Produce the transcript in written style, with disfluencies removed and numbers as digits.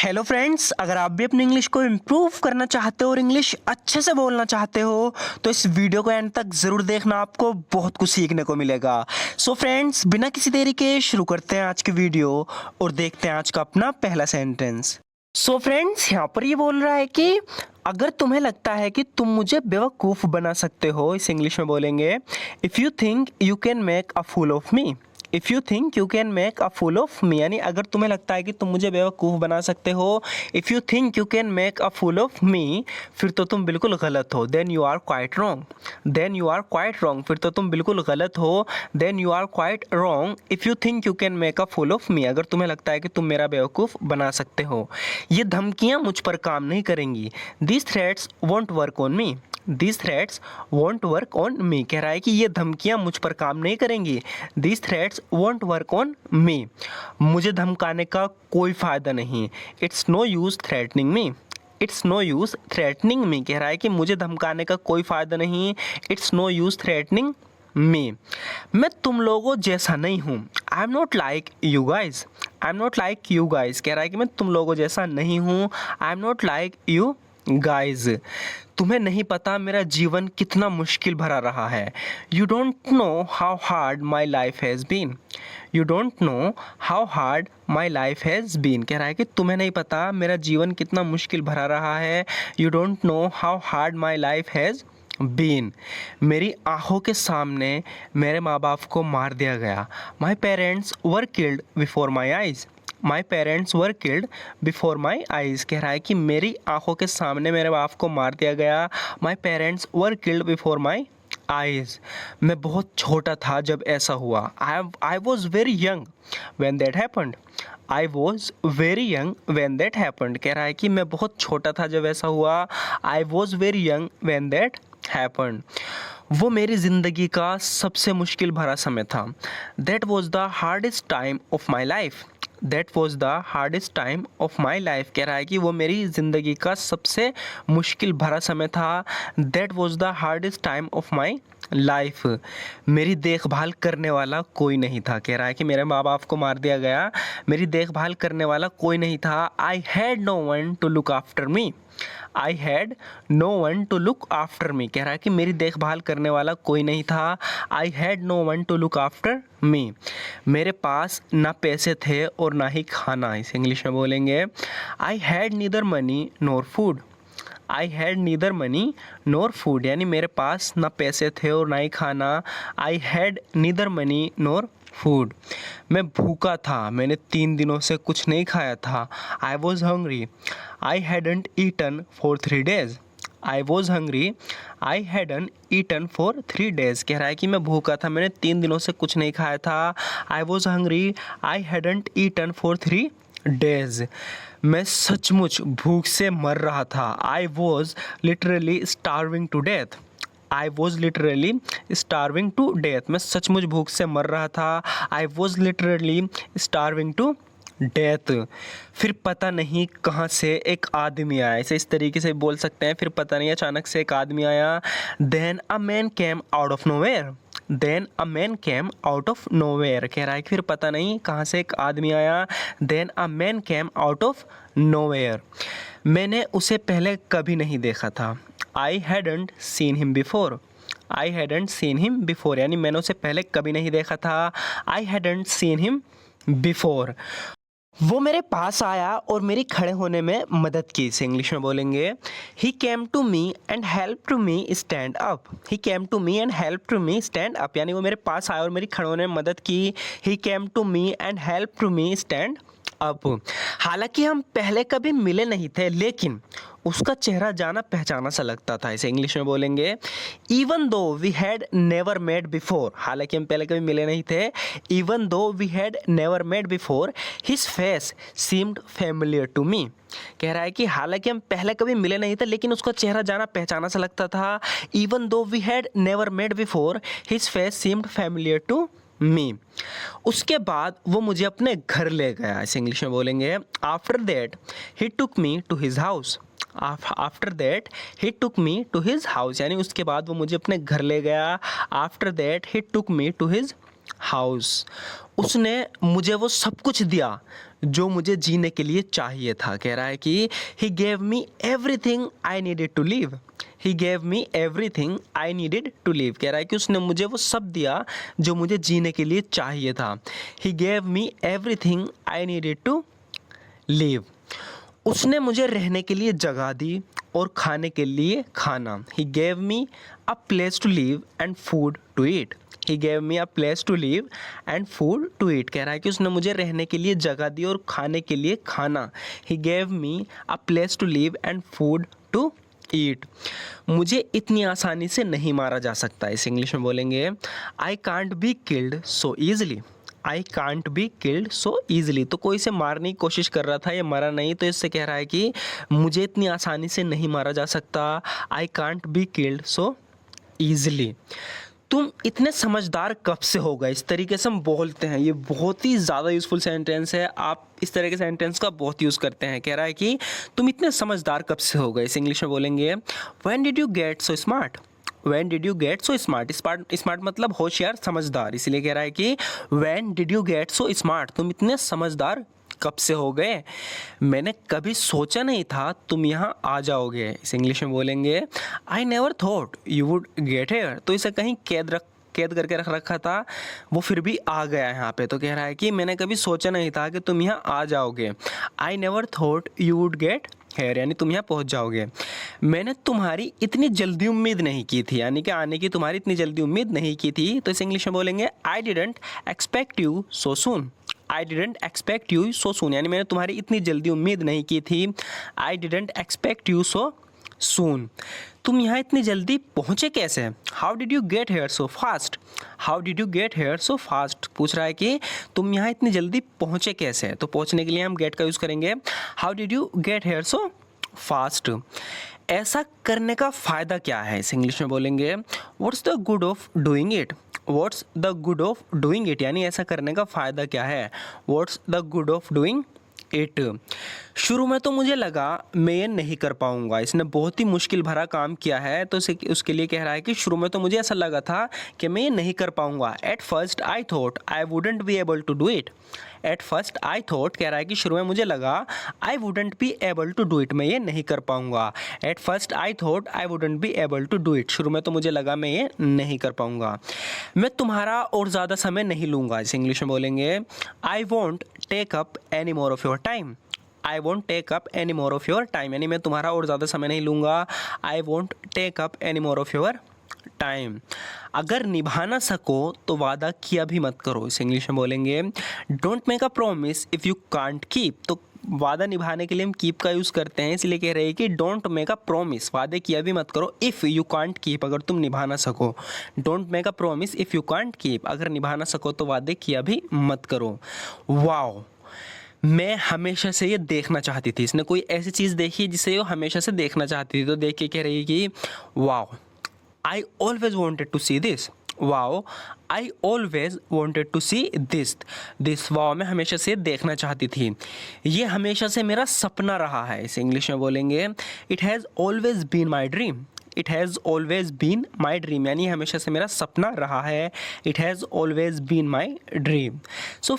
Hello friends, अगर आप भी अपनी इंग्लिश को इम्प्रूव करना चाहते हो और इंग्लिश अच्छे से बोलना चाहते हो तो इस वीडियो को एंड तक ज़रूर देखना, आपको बहुत कुछ सीखने को मिलेगा। सो फ्रेंड्स, बिना किसी देरी के शुरू करते हैं आज की वीडियो और देखते हैं आज का अपना पहला सेंटेंस। सो फ्रेंड्स, यहाँ पर ये बोल रहा है कि अगर तुम्हें लगता है कि तुम मुझे बेवकूफ़ बना सकते हो, इस इंग्लिश में बोलेंगे if you think you can make a fool of me. If you think you can make a fool of me, यानी अगर तुम्हें लगता है कि तुम मुझे बेवकूफ़ बना सकते हो, if you think you can make a fool of me, फिर तो तुम बिल्कुल गलत हो। Then you are quite wrong. Then you are quite wrong, फिर तो तुम बिल्कुल गलत हो। Then you are quite wrong if you think you can make a fool of me, अगर तुम्हें लगता है कि तुम मेरा बेवकूफ़ बना सकते हो। ये धमकियाँ मुझ पर काम नहीं करेंगी। This threats won't work on me. This threats won't work on मी, कह रहा है कि ये धमकियाँ मुझ पर काम नहीं करेंगी। This threats won't work on me, मुझे धमकाने का कोई फ़ायदा नहीं। It's no use threatening me. It's no use threatening me, कह रहा है कि मुझे धमकाने का कोई फ़ायदा नहीं। इट्स नो यूज़ थ्रेटनिंग मी। मैं तुम लोगों जैसा नहीं हूँ। I am not like you guys. I am not like you guys, कह रहा है कि मैं तुम लोगों जैसा नहीं हूँ। I am not like you guys. तुम्हें नहीं पता मेरा जीवन कितना मुश्किल भरा रहा है। You don't know how hard my life has been. You don't know how hard my life has been, कह रहा है कि तुम्हें नहीं पता मेरा जीवन कितना मुश्किल भरा रहा है। You don't know how hard my life has been. मेरी आँखों के सामने मेरे माँ बाप को मार दिया गया। My parents were killed before my eyes. My parents were killed before my eyes, कह रहा है कि मेरी आंखों के सामने मेरे बाप को मार दिया गया। My parents were killed before my eyes. मैं बहुत छोटा था जब ऐसा हुआ। I was very young when that happened. I was very young when that happened, कह रहा है कि मैं बहुत छोटा था जब ऐसा हुआ। I was very young when that happened. वो मेरी ज़िंदगी का सबसे मुश्किल भरा समय था। That was the hardest time of my life. That was the hardest time of my life, कह रहा है कि वो मेरी ज़िंदगी का सबसे मुश्किल भरा समय था। That was the hardest time of my life. मेरी देखभाल करने वाला कोई नहीं था, कह रहा है कि मेरे माँ बाप को मार दिया गया, मेरी देखभाल करने वाला कोई नहीं था। I had no one to look after me. I had no one to look after me, कह रहा है कि मेरी देखभाल करने वाला कोई नहीं था। I had no one to look after me. मेरे पास ना पैसे थे और ना ही खाना, इस इंग्लिश में बोलेंगे I had neither money NOR food. I had neither money NOR food, यानी मेरे पास ना पैसे थे और ना ही खाना। I had neither money NOR food. मैं भूखा था, मैंने 3 दिनों से कुछ नहीं खाया था। I was hungry. I hadn't eaten for 3 days। I was hungry. I hadn't eaten for 3 days, कह रहा है कि मैं भूखा था, मैंने 3 दिनों से कुछ नहीं खाया था। I was hungry. I hadn't eaten for 3 days। मैं सचमुच भूख से मर रहा था। I was literally starving to death. I was literally starving to death, मैं सचमुच भूख से मर रहा था। I was literally starving to death. फिर पता नहीं कहाँ से एक आदमी आया, इस तरीके से बोल सकते हैं, फिर पता नहीं अचानक से एक आदमी आया। Then a man came out of nowhere. Then a man came out of nowhere, कह रहा है कि फिर पता नहीं कहाँ से एक आदमी आया। Then a man came out of nowhere. मैंने उसे पहले कभी नहीं देखा था। I hadn't seen him before. I hadn't seen him before, यानी मैंने उसे पहले कभी नहीं देखा था। I hadn't seen him before. वो मेरे पास आया और मेरी खड़े होने में मदद की, इसे इंग्लिश में बोलेंगे he came to me and help to me stand up. He came to me and help to me stand up, यानी वो मेरे पास आया और मेरी खड़े होने में मदद की। He came to me and help to me stand up. हालांकि हम पहले कभी मिले नहीं थे, लेकिन उसका चेहरा जाना पहचाना सा लगता था, इसे इंग्लिश में बोलेंगे even though we had never met before. हालांकि हम पहले कभी मिले नहीं थे। Even though we had never met before his face seemed familiar to me, कह रहा है कि हालांकि हम पहले कभी मिले नहीं थे, लेकिन उसका चेहरा जाना पहचाना सा लगता था। Even though we had never met before his face seemed familiar to me. उसके बाद वो मुझे अपने घर ले गया, इसे इंग्लिश में बोलेंगे after that he took me to his house. After that he took me to his house, यानी उसके बाद वो मुझे अपने घर ले गया। After that he took me to his house. उसने मुझे वो सब कुछ दिया जो मुझे जीने के लिए चाहिए था। कह रहा है कि he gave me everything I needed to live. He gave me everything I needed to live. कह रहा है कि उसने मुझे वो सब दिया जो मुझे जीने के लिए चाहिए था। He gave me everything I needed to live. उसने मुझे रहने के लिए जगह दी और खाने के लिए खाना। He gave me a place to live and food to eat. He gave me a place to live and food to eat. कह रहा है कि उसने मुझे रहने के लिए जगह दी और खाने के लिए खाना। He gave me a place to live and food to eat. मुझे इतनी आसानी से नहीं मारा जा सकता। इस इंग्लिश में बोलेंगे I can't be killed so easily. I can't be killed so easily. तो कोई इसे मारने की कोशिश कर रहा था, ये मरा नहीं, तो इससे कह रहा है कि मुझे इतनी आसानी से नहीं मारा जा सकता। I can't be killed so easily. तुम इतने समझदार कब से हो गए। इस तरीके से हम बोलते हैं, ये बहुत ही ज़्यादा यूज़फुल सेंटेंस है। आप इस तरह के सेंटेंस का बहुत यूज़ करते हैं। कह रहा है कि तुम इतने समझदार कब से हो गए। इस इंग्लिश में बोलेंगे when did you get so smart. When did you get so smart. Smart मतलब होशियार, समझदार। इसलिए कह रहा है कि when did you get so smart. तुम इतने समझदार कब से हो गए। मैंने कभी सोचा नहीं था तुम यहाँ आ जाओगे। इस इंग्लिश में बोलेंगे I never thought you would get here. तो इसे कहीं कैद करके रख रखा था, वो फिर भी आ गया यहाँ पे। तो कह रहा है कि मैंने कभी सोचा नहीं था कि तुम यहाँ आ जाओगे। I never thought you would get here, यानी तुम यहाँ पहुँच जाओगे। मैंने तुम्हारी इतनी जल्दी उम्मीद नहीं की थी, यानी कि आने की तुम्हारी इतनी जल्दी उम्मीद नहीं की थी। तो इस इंग्लिश में बोलेंगे I didn't expect you so soon. I didn't expect you so soon, यानी मैंने तुम्हारी इतनी जल्दी उम्मीद नहीं की थी। I didn't expect you so soon. तुम यहाँ इतनी जल्दी पहुँचे कैसे। How did you get here so fast. How did you get here so fast. पूछ रहा है कि तुम यहाँ इतनी जल्दी पहुँचे कैसे। तो पहुँचने के लिए हम गेट का यूज़ करेंगे। How did you get here so fast. ऐसा करने का फ़ायदा क्या है। इस इंग्लिश में बोलेंगे what's the good of doing it. What's the good of doing it, यानी ऐसा करने का फ़ायदा क्या है। What's the good of doing it. शुरू में तो मुझे लगा मैं ये नहीं कर पाऊँगा। इसने बहुत ही मुश्किल भरा काम किया है, तो उसके लिए कह रहा है कि शुरू में तो मुझे ऐसा लगा था कि मैं ये नहीं कर पाऊँगा। At first I thought I wouldn't be able to do it. At first I thought, कह रहा है कि शुरू में मुझे लगा I wouldn't be able to do it, मैं ये नहीं कर पाऊँगा। At first I thought I wouldn't be able to do it. शुरू में तो मुझे लगा मैं ये नहीं कर पाऊँगा। मैं तुम्हारा और ज़्यादा समय नहीं लूँगा। इस इंग्लिश में बोलेंगे I won't take up any more of your time. I won't take up any more of your time, यानी मैं तुम्हारा और ज़्यादा समय नहीं लूँगा। I won't take up any more of your time. अगर निभा ना सको तो वादा किया भी मत करो। इस इंग्लिश में बोलेंगे don't make a promise if you can't keep. तो वादा निभाने के लिए हम कीप का यूज़ करते हैं, इसलिए कह रहे हैं कि डोंट मेक अ प्रॉमिस, वादे किया भी मत करो। इफ़ यू कांट कीप, अगर तुम निभा ना सको। Don't make a promise if you can't keep, अगर निभा ना सको तो वादे किया भी मत करो। वाओ, मैं हमेशा से ये देखना चाहती थी। इसने कोई ऐसी चीज़ देखी जिसे वो हमेशा से देखना चाहती थी, तो देख के कह रही है कि wow I always wanted to see this. Wow I always wanted to see this. Wow मैं हमेशा से देखना चाहती थी, ये हमेशा से मेरा सपना रहा है। इसे इंग्लिश में बोलेंगे it has always been my dream. It has always been my dream, यानी हमेशा से मेरा सपना रहा है। It has always been my dream. So